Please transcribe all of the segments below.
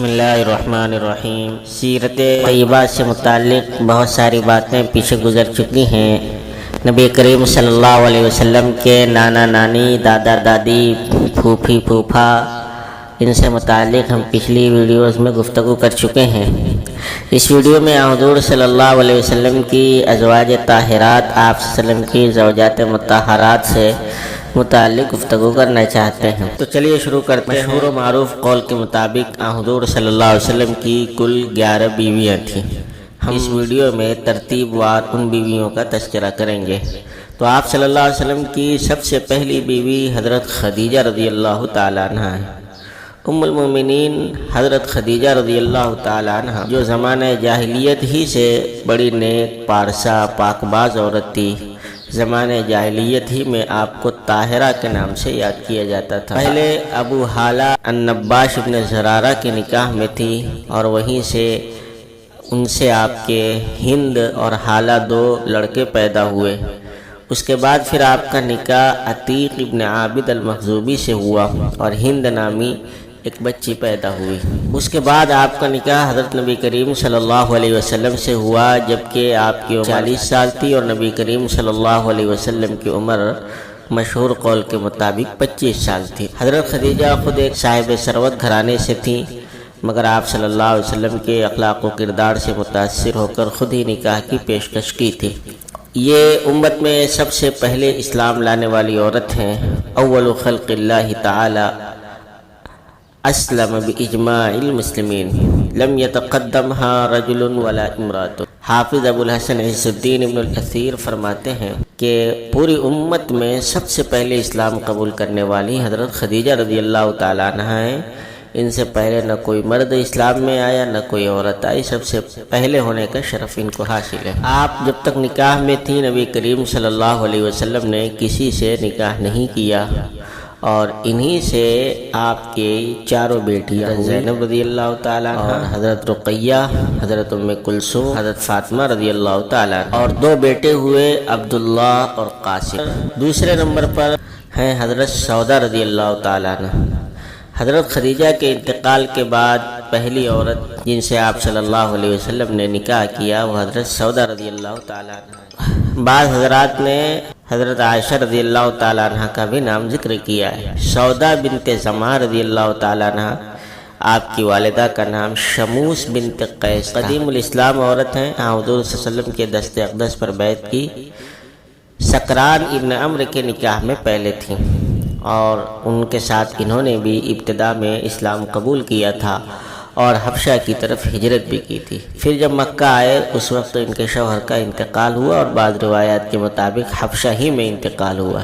بسم اللہ الرحمن الرحیم۔ سیرت طیبہ سے متعلق بہت ساری باتیں پیچھے گزر چکی ہیں۔ نبی کریم صلی اللہ علیہ وسلم کے نانا نانی، دادا دادی، پھوپھی پھوپھا، ان سے متعلق ہم پچھلی ویڈیوز میں گفتگو کر چکے ہیں۔ اس ویڈیو میں حضور صلی اللہ علیہ وسلم کی ازواج طاہرات، آپ صلی اللہ علیہ وسلم کی زوجات مطہرات سے متعلق گفتگو کرنا چاہتے ہیں۔ تو چلیے شروع کرتے ہیں۔ مشہور و معروف قول کے مطابق حضور صلی اللہ علیہ وسلم کی کل 11 بیویاں تھیں۔ ہم اس ویڈیو میں ترتیب وار ان بیویوں کا تذکرہ کریں گے۔ تو آپ صلی اللہ علیہ وسلم کی سب سے پہلی بیوی حضرت خدیجہ رضی اللہ تعالیٰ عنہ ہے۔ ام المومنین حضرت خدیجہ رضی اللہ تعالیٰ عنہ، جو زمانہ جاہلیت ہی سے بڑی نیک، پارسا، پاک باز عورت تھی۔ زمانہ جاہلیت ہی میں آپ کو طاہرہ کے نام سے یاد کیا جاتا تھا۔ پہلے ابو حالہ النباش ابن زرارہ کے نکاح میں تھی، اور وہیں سے ان سے آپ کے ہند اور حالہ 2 لڑکے پیدا ہوئے۔ اس کے بعد پھر آپ کا نکاح عتیق ابن عابد المخزومی سے ہوا، اور ہند نامی ایک بچی پیدا ہوئی۔ اس کے بعد آپ کا نکاح حضرت نبی کریم صلی اللہ علیہ وسلم سے ہوا، جبکہ آپ کی عمر 40 سال تھی، اور نبی کریم صلی اللہ علیہ وسلم کی عمر مشہور قول کے مطابق 25 سال تھی۔ حضرت خدیجہ خود ایک صاحب ثروت گھرانے سے تھیں، مگر آپ صلی اللہ علیہ وسلم کے اخلاق و کردار سے متاثر ہو کر خود ہی نکاح کی پیشکش کی تھی۔ یہ امت میں سب سے پہلے اسلام لانے والی عورت ہیں۔ اول خلق اللہ تعالی اسلم باجماع المسلمین، لم یتقدمها رجل ولا امرأة۔ حافظ ابو الحسن عز الدین ابن الاثیر فرماتے ہیں کہ پوری امت میں سب سے پہلے اسلام قبول کرنے والی حضرت خدیجہ رضی اللہ تعالیٰ عنہ ہیں۔ ان سے پہلے نہ کوئی مرد اسلام میں آیا، نہ کوئی عورت آئی، سب سے پہلے ہونے کا شرف ان کو حاصل ہے۔ آپ جب تک نکاح میں تھی، نبی کریم صلی اللہ علیہ وسلم نے کسی سے نکاح نہیں کیا، اور انہی سے آپ کی 4 بیٹیاں زینب رضی اللہ تعالیٰ عنہ، اور حضرت رقیہ، حضرت ام کلثوم، حضرت فاطمہ رضی اللہ تعالیٰ عنہ، اور 2 بیٹے ہوئے عبداللہ اور قاسم۔ دوسرے نمبر پر ہیں حضرت سودا رضی اللہ تعالیٰ عنہ۔ حضرت خدیجہ کے انتقال کے بعد پہلی عورت جن سے آپ صلی اللہ علیہ وسلم نے نکاح کیا وہ حضرت سودا رضی اللہ تعالیٰ عنہ۔ بعض حضرات نے حضرت عائشہ رضی اللہ تعالیٰ عنہ کا بھی نام ذکر کیا ہے۔ سودا بنت زماں رضی اللہ تعالیٰ عنہ، آپ کی والدہ کا نام شموس بنت قیس، قدیم الاسلام عورت ہیں۔ حضور صلی اللہ علیہ وسلم کے دست اقدس پر بیعت کی۔ سکران ابن عمرو کے نکاح میں پہلے تھیں، اور ان کے ساتھ انہوں نے بھی ابتدا میں اسلام قبول کیا تھا، اور حبشہ کی طرف ہجرت بھی کی تھی۔ پھر جب مکہ آئے اس وقت ان کے شوہر کا انتقال ہوا، اور بعض روایات کے مطابق حبشہ ہی میں انتقال ہوا۔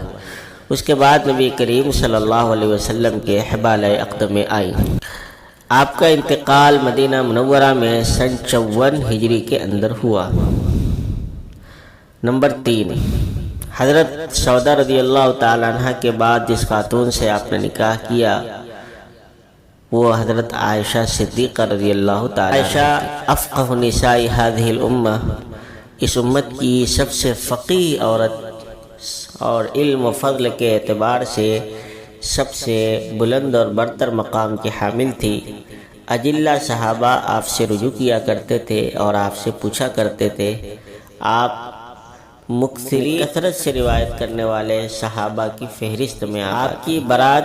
اس کے بعد نبی کریم صلی اللہ علیہ وسلم کے حبالہ اقدم میں آئی۔ آپ کا انتقال مدینہ منورہ میں سن 54 ہجری کے اندر ہوا۔ نمبر 3، حضرت سودا رضی اللہ تعالیٰ عنہ کے بعد جس خاتون سے آپ نے نکاح کیا وہ حضرت عائشہ صدیقہ رضی اللہ تعالیٰ عنہ۔ عائشہ افقہ نساء هذه الامہ، اس امت کی سب سے فقیہ عورت، اور علم و فضل کے اعتبار سے سب سے بلند اور برتر مقام کی حامل تھی۔ اجلہ صحابہ آپ سے رجوع کیا کرتے تھے اور آپ سے پوچھا کرتے تھے۔ آپ مکثری کثرت سے روایت کرنے والے صحابہ کی فہرست میں آپ کی برات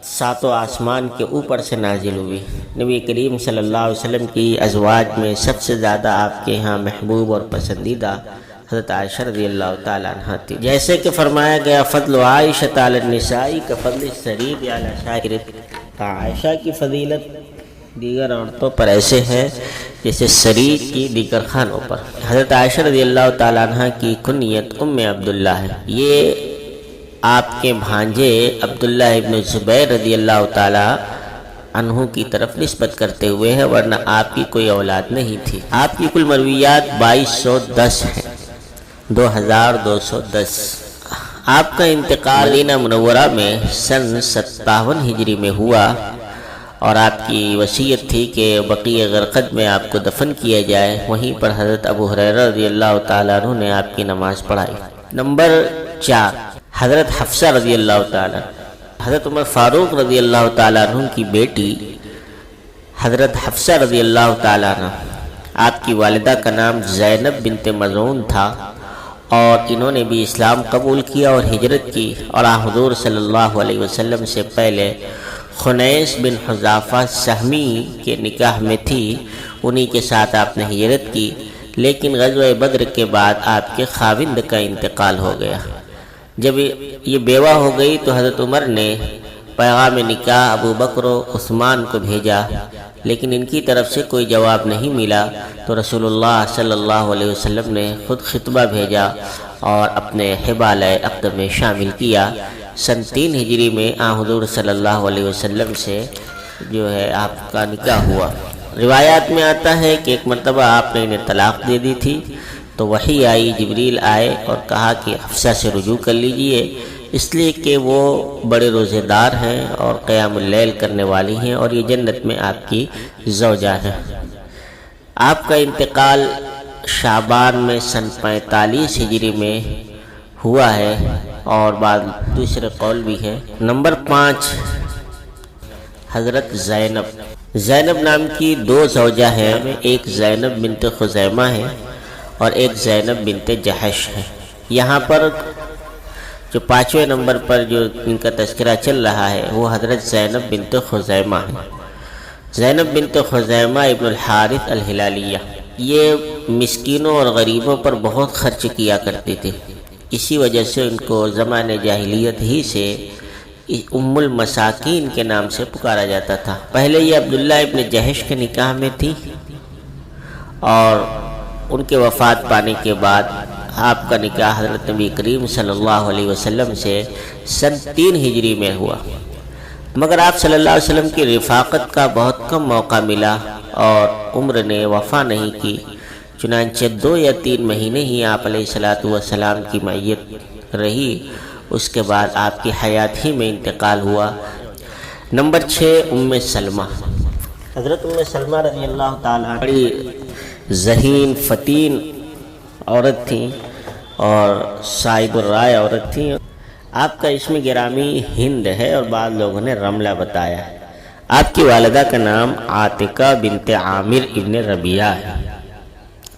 7 آسمان کے اوپر سے نازل ہوئی۔ نبی کریم صلی اللہ علیہ وسلم کی ازواج میں سب سے زیادہ آپ کے ہاں محبوب اور پسندیدہ حضرت عائشہ رضی اللہ تعالیٰ عنہ تھی۔ جیسے کہ فرمایا گیا فضل عائشہ علی النساء کفضل السرید علی سائر الطعام، عائشہ کی فضیلت دیگر عورتوں پر ایسے ہے جیسے سرید کی دیگر خانوں پر۔ حضرت عائشہ رضی اللہ تعالیٰ عنہ کی کنیت ام عبداللہ ہے۔ یہ آپ کے بھانجے عبداللہ ابن زبیر رضی اللہ تعالیٰ عنہ کی طرف نسبت کرتے ہوئے ہے، ورنہ آپ کی کوئی اولاد نہیں تھی۔ آپ کی کل مرویات 2210 ہیں، 2210۔ آپ کا انتقال مدینہ منورہ میں سن 57 ہجری میں ہوا، اور آپ کی وصیت تھی کہ بقیع غرقد میں آپ کو دفن کیا جائے۔ وہیں پر حضرت ابو ہریرہ رضی اللہ تعالیٰ عنہ نے آپ کی نماز پڑھائی۔ نمبر 4، حضرت حفصہ رضی اللہ تعالیٰ۔ حضرت عمر فاروق رضی اللہ تعالیٰ عنہ کی بیٹی حضرت حفصہ رضی اللہ تعالیٰ عنہ، آپ کی والدہ کا نام زینب بنت مظعون تھا، اور انہوں نے بھی اسلام قبول کیا اور ہجرت کی، اور حضور صلی اللہ علیہ وسلم سے پہلے خنیس بن حذافہ سہمی کے نکاح میں تھی، انہی کے ساتھ آپ نے ہجرت کی، لیکن غزوہ بدر کے بعد آپ کے خاوند کا انتقال ہو گیا۔ جب یہ بیوہ ہو گئی تو حضرت عمر نے پیغام نکاح ابو بکر و عثمان کو بھیجا، لیکن ان کی طرف سے کوئی جواب نہیں ملا، تو رسول اللہ صلی اللہ علیہ وسلم نے خود خطبہ بھیجا اور اپنے حبالہ عقد میں شامل کیا۔ سن 3 ہجری میں حضور صلی اللہ علیہ وسلم سے جو ہے آپ کا نکاح ہوا۔ روایات میں آتا ہے کہ ایک مرتبہ آپ نے انہیں طلاق دے دی تھی، تو وحی آئی، جبریل آئے اور کہا کہ حفصہ سے رجوع کر لیجئے، اس لیے کہ وہ بڑے روزے دار ہیں اور قیام اللیل کرنے والی ہیں، اور یہ جنت میں آپ کی زوجہ ہیں۔ آپ کا انتقال شعبان میں سن 45 ہجری میں ہوا ہے، اور بعض دوسرے قول بھی ہیں۔ نمبر 5، حضرت زینب نام کی 2 زوجہ ہیں، ایک زینب بنت خزیمہ ہے اور ایک زینب بنت جحش ہے۔ یہاں پر جو 5ویں نمبر پر جو ان کا تذکرہ چل رہا ہے وہ حضرت زینب بنت خزیمہ ہے۔ زینب بنت خزیمہ ابن الحارث الہلالیہ، یہ مسکینوں اور غریبوں پر بہت خرچ کیا کرتے تھے، اسی وجہ سے ان کو زمانے جاہلیت ہی سے ام المساکین کے نام سے پکارا جاتا تھا۔ پہلے یہ عبداللہ ابن جحش کے نکاح میں تھی، اور ان کے وفات پانے کے بعد آپ کا نکاح حضرت نبی کریم صلی اللہ علیہ وسلم سے سن 3 ہجری میں ہوا، مگر آپ صلی اللہ علیہ وسلم کی رفاقت کا بہت کم موقع ملا اور عمر نے وفا نہیں کی، چنانچہ 2 یا 3 مہینے ہی آپ علیہ السلام کی معیت رہی، اس کے بعد آپ کی حیات ہی میں انتقال ہوا۔ نمبر 6، ام سلمہ۔ حضرت ام سلمہ رضی اللہ تعالیٰ بڑی ذہین فتین عورت تھیں اور صاحب الرائے عورت تھیں۔ آپ کا اسم گرامی ہند ہے اور بعض لوگوں نے رملہ بتایا ہے۔ آپ کی والدہ کا نام عاتقہ بنت عامر ابن ربیعہ ہے،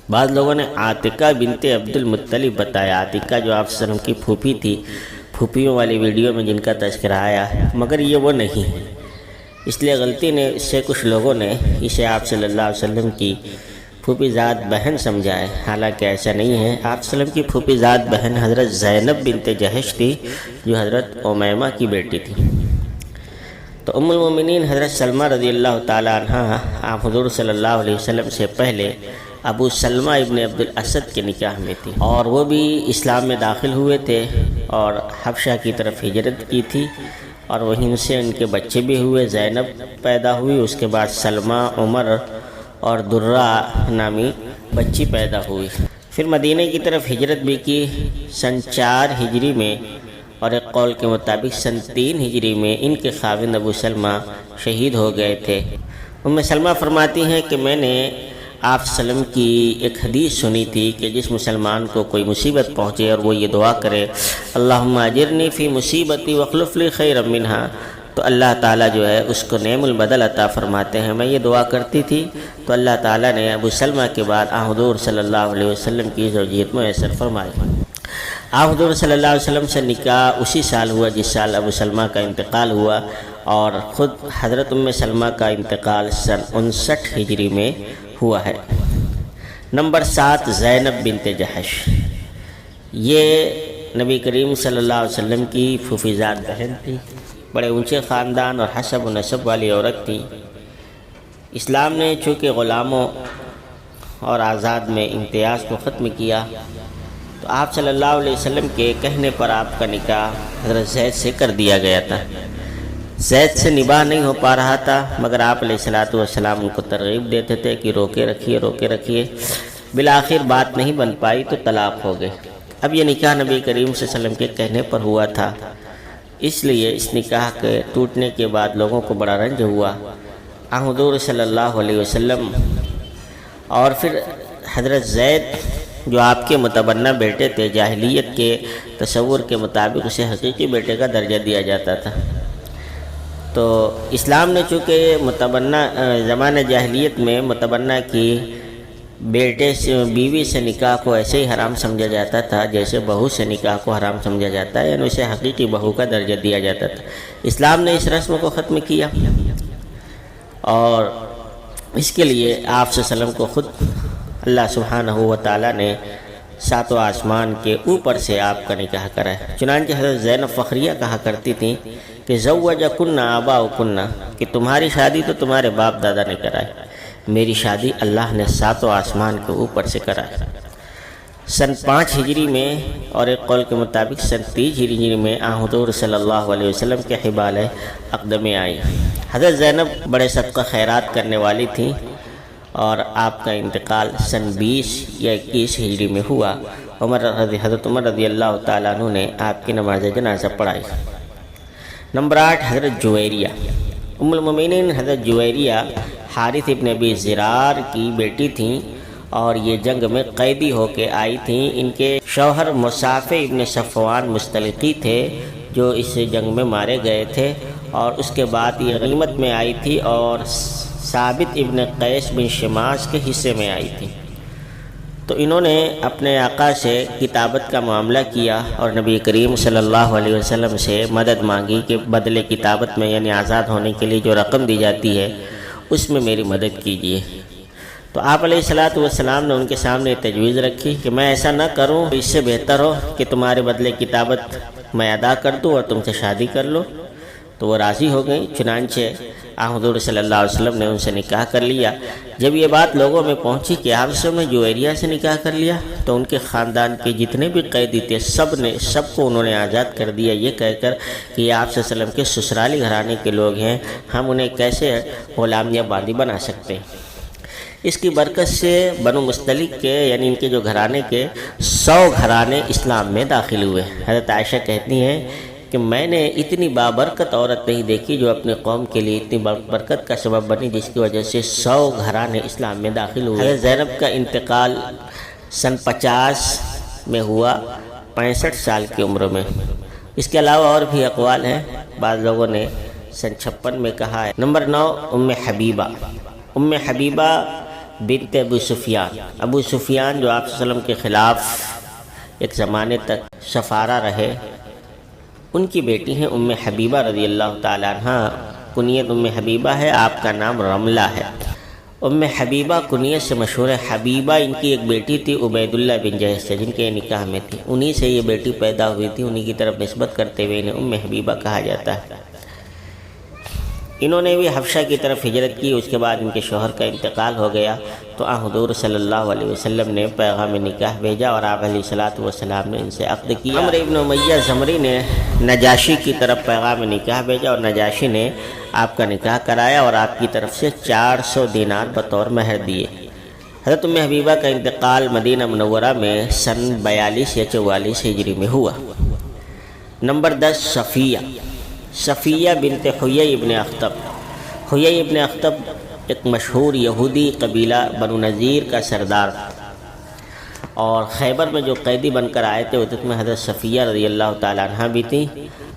بعض لوگوں نے عاتقہ بنت عبد المطلب بتایا۔ عاتقہ جو آپ صلی اللہ علیہ وسلم کی پھوپھی تھی، پھوپھیوں والی ویڈیو میں جن کا تذکرہ آیا ہے، مگر یہ وہ نہیں ہے، اس لیے غلطی نے اس سے کچھ لوگوں نے اسے آپ صلی اللہ علیہ وسلم کی پھوپھی زاد بہن سمجھا ہے، حالانکہ ایسا نہیں ہے۔ آپ صلی اللہ علیہ وسلم کی پھوپھی زاد بہن حضرت زینب بنت جحش تھی، جو حضرت امیمہ کی بیٹی تھی۔ تو ام المومنین حضرت سلمہ رضی اللہ تعالیٰ عنہ آپ حضور صلی اللہ علیہ وسلم سے پہلے ابو سلمہ ابن عبد الاسد کے نکاح میں تھی، اور وہ بھی اسلام میں داخل ہوئے تھے اور حبشہ کی طرف ہجرت کی تھی، اور وہیں سے ان کے بچے بھی ہوئے، زینب پیدا ہوئی، اس کے بعد سلمہ، عمر اور درہ نامی بچی پیدا ہوئی۔ پھر مدینہ کی طرف ہجرت بھی کی سن 4 ہجری میں، اور ایک قول کے مطابق سن 3 ہجری میں ان کے خاوند ابو سلمہ شہید ہو گئے تھے۔ ام سلمہ فرماتی ہیں کہ میں نے آپ صلی اللہ علیہ وسلم کی ایک حدیث سنی تھی کہ جس مسلمان کو کوئی مصیبت پہنچے اور وہ یہ دعا کرے اللہم اجرنی فی مصیبتی واخلف لی خیرا منہا، تو اللہ تعالیٰ جو ہے اس کو نعم البدل عطا فرماتے ہیں۔ میں یہ دعا کرتی تھی تو اللہ تعالیٰ نے ابو سلمہ کے بعد حضور صلی اللہ علیہ وسلم کی زوجیت میسر فرمائی۔ حضور صلی اللہ علیہ وسلم سے نکاح اسی سال ہوا جس سال ابو سلمہ کا انتقال ہوا، اور خود حضرت ام سلمہ کا انتقال سن 59 ہجری میں ہوا ہے۔ نمبر 7، زینب بنت جحش۔ یہ نبی کریم صلی اللہ علیہ وسلم کی پھوپھی زاد بہن تھی، بڑے اونچے خاندان اور حسب و نسب والی عورت تھی۔ اسلام نے چونکہ غلاموں اور آزاد میں امتیاز کو ختم کیا، تو آپ صلی اللہ علیہ وسلم کے کہنے پر آپ کا نکاح حضرت زید سے کر دیا گیا تھا۔ زید سے نباہ نہیں ہو پا رہا تھا، مگر آپ علیہ السلام ان کو ترغیب دیتے تھے کہ روکے رکھیے۔ بالآخر بات نہیں بن پائی تو طلاق ہو گئے۔ اب یہ نکاح نبی کریم صلی اللہ علیہ وسلم کے کہنے پر ہوا تھا، اس لیے اس نکاح کے ٹوٹنے کے بعد لوگوں کو بڑا رنج ہوا۔ حضور صلی اللہ علیہ وسلم اور پھر حضرت زید جو آپ کے متبنہ بیٹے تھے، جاہلیت کے تصور کے مطابق اسے حقیقی بیٹے کا درجہ دیا جاتا تھا، تو اسلام نے چونکہ متبنہ زمانہ جاہلیت میں متبنہ کی بیٹے سے بیوی سے نکاح کو ایسے ہی حرام سمجھا جاتا تھا جیسے بہو سے نکاح کو حرام سمجھا جاتا ہے، یعنی اسے حقیقی بہو کا درجہ دیا جاتا تھا۔ اسلام نے اس رسم کو ختم کیا اور اس کے لیے آپ صلی اللہ علیہ وسلم کو خود اللہ سبحانہ و تعالیٰ نے ساتوں آسمان کے اوپر سے آپ کا نکاح کرا ہے۔ چنانچہ حضرت زینب فخریہ کہا کرتی تھیں کہ زوجکن آباؤکن، کہ تمہاری شادی تو تمہارے باپ دادا نے کرائی، میری شادی اللہ نے ساتوں آسمان کے اوپر سے کرائی۔ سن 5 ہجری میں اور ایک قول کے مطابق سن 30 ہجری میں حضور صلی اللہ علیہ وسلم کے حبال اقدمیں آئی۔ حضرت زینب بڑے صدقہ خیرات کرنے والی تھیں اور آپ کا انتقال سن 20 یا 21 ہجری میں ہوا۔ حضرت عمر رضی اللہ تعالیٰ عنہ نے آپ کی نماز جنازہ پڑھائی۔ نمبر 8، حضرت جویریہ۔ ام المومنین حضرت جویریہ حارث ابن ابی زرار کی بیٹی تھیں اور یہ جنگ میں قیدی ہو کے آئی تھیں۔ ان کے شوہر مصافح ابن صفوان مستلقی تھے جو اس جنگ میں مارے گئے تھے، اور اس کے بعد یہ غنیمت میں آئی تھی اور ثابت ابن قیس بن شماس کے حصے میں آئی تھی۔ تو انہوں نے اپنے آقا سے کتابت کا معاملہ کیا اور نبی کریم صلی اللہ علیہ وسلم سے مدد مانگی کہ بدلے کتابت میں یعنی آزاد ہونے کے لیے جو رقم دی جاتی ہے اس میں میری مدد کیجیے۔ تو آپ علیہ السلام نے ان کے سامنے تجویز رکھی کہ میں ایسا نہ کروں، اس سے بہتر ہو کہ تمہارے بدلے کتابت میں ادا کر دوں اور تم سے شادی کر لو۔ تو وہ راضی ہو گئی، چنانچہ حضور صلی اللہ علیہ وسلم نے ان سے نکاح کر لیا۔ جب یہ بات لوگوں میں پہنچی کہ آپ نے جویریہ سے نکاح کر لیا، تو ان کے خاندان کے جتنے بھی قیدی تھے سب کو انہوں نے آزاد کر دیا، یہ کہہ کر کہ یہ آپ صلی اللہ علیہ وسلم کے سسرالی گھرانے کے لوگ ہیں، ہم انہیں کیسے غلام یا باندی بنا سکتے ہیں۔ اس کی برکت سے بنو مستلق کے یعنی ان کے جو گھرانے کے 100 گھرانے اسلام میں داخل ہوئے۔ حضرت عائشہ کہتی ہیں کہ میں نے اتنی بابرکت عورت نہیں دیکھی جو اپنے قوم کے لیے اتنی برکت کا سبب بنی، جس کی وجہ سے 100 گھرانے اسلام میں داخل ہوئے۔ حضرت زینب کا انتقال سن 50 میں ہوا، 65 سال کی عمر میں۔ اس کے علاوہ اور بھی اقوال ہیں، بعض لوگوں نے سن 56 میں کہا ہے۔ نمبر 9، ام حبیبہ۔ ام حبیبہ بنت ابو سفیان۔ ابو سفیان جو آپ صلی اللہ علیہ وسلم کے خلاف ایک زمانے تک سفارہ رہے، ان کی بیٹی ہیں ام حبیبہ رضی اللہ تعالیٰ عنہ۔ کنیت ام حبیبہ ہے، آپ کا نام رملہ ہے۔ ام حبیبہ کنیت سے مشہور ہے۔ حبیبہ ان کی ایک بیٹی تھی عبید اللہ بن جہش سے، جن کے نکاح میں تھی، انہی سے یہ بیٹی پیدا ہوئی تھی، انہی کی طرف نسبت کرتے ہوئے انہیں ام حبیبہ کہا جاتا ہے۔ انہوں نے بھی حبشہ کی طرف ہجرت کی، اس کے بعد ان کے شوہر کا انتقال ہو گیا، تو حضور صلی اللہ علیہ وسلم نے پیغام نکاح بھیجا اور آپ علیہ السلام نے ان سے عقد کیا۔ عمرو ابن امیہ زمری نے نجاشی کی طرف پیغام نکاح بھیجا اور نجاشی نے آپ کا نکاح کرایا اور آپ کی طرف سے 400 دینار بطور مہر دیے۔ حضرت ام حبیبہ کا انتقال مدینہ منورہ میں سن 42 یا 44 ہجری میں ہوا۔ نمبر 10، صفیہ۔ صفیہ بنت حیی ابن اخطب۔ حیی ابن اخطب ایک مشہور یہودی قبیلہ بنو نذیر کا سردار، اور خیبر میں جو قیدی بن کر آئے تھے اس میں حضرت صفیہ رضی اللہ تعالیٰ عنہ بھی تھیں۔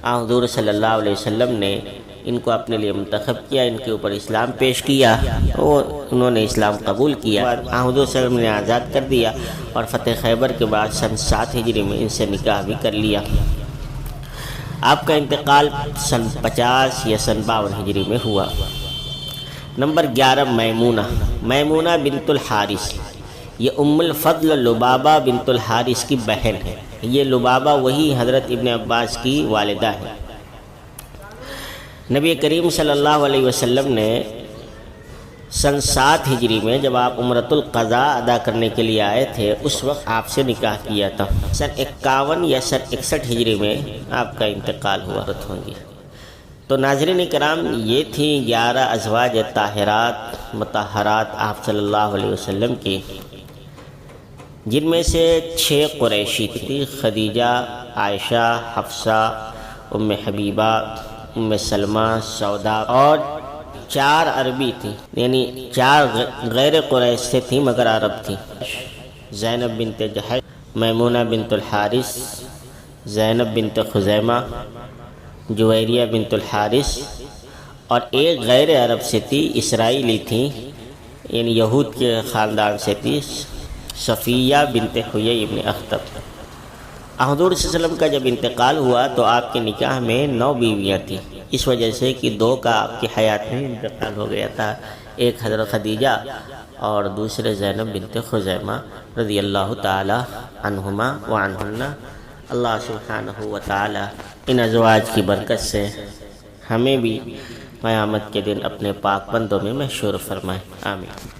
حضور صلی اللہ علیہ وسلم نے ان کو اپنے لیے منتخب کیا، ان کے اوپر اسلام پیش کیا، انہوں نے اسلام قبول کیا، حضور صلی اللہ علیہ وسلم نے آزاد کر دیا، اور فتح خیبر کے بعد سن 7 ہجری میں ان سے نکاح بھی کر لیا۔ آپ کا انتقال سن 50 یا سن 52 ہجری میں ہوا۔ نمبر 11، میمونہ۔ میمونہ بنت الحارث، یہ ام الفضل لبابہ بنت الحارث کی بہن ہے۔ یہ لبابہ وہی حضرت ابن عباس کی والدہ ہے۔ نبی کریم صلی اللہ علیہ وسلم نے سن 7 ہجری میں جب آپ عمرۃ القضاء ادا کرنے کے لیے آئے تھے، اس وقت آپ سے نکاح کیا تھا۔ سن 51 یا سن 61 ہجری میں آپ کا انتقال ہوا ہوگی۔ تو ناظرین کرام، یہ تھیں 11 ازواج طاہرات مطہرات آپ صلی اللہ علیہ وسلم کی، جن میں سے 6 قریشی تھی: خدیجہ، عائشہ، حفصہ، ام حبیبہ، ام سلمہ، سودا، اور 4 عربی تھیں، یعنی 4 غیر قریش سے تھیں مگر عرب تھیں: زینب بنت جحش، میمونہ بنت الحارث، زینب بنت خزیمہ، جویریہ بنت الحارث اور ایک غیر عرب سے تھی، اسرائیلی تھیں، یعنی یہود کے خاندان سے تھی، صفیہ بنت حیی بن اخطب۔ حضور صلی اللہ علیہ وسلم کا جب انتقال ہوا تو آپ کے نکاح میں 9 بیویاں تھیں، اس وجہ سے کہ 2 کا آپ کی حیات میں انتقال ہو گیا تھا، ایک حضرت خدیجہ اور دوسرے زینب بنت خزیمہ رضی اللہ تعالی عنہما وعنہن۔ اللہ سبحانہ و تعالی ان ازواج کی برکت سے ہمیں بھی قیامت کے دن اپنے پاک بندوں میں محشور فرمائے، آمین۔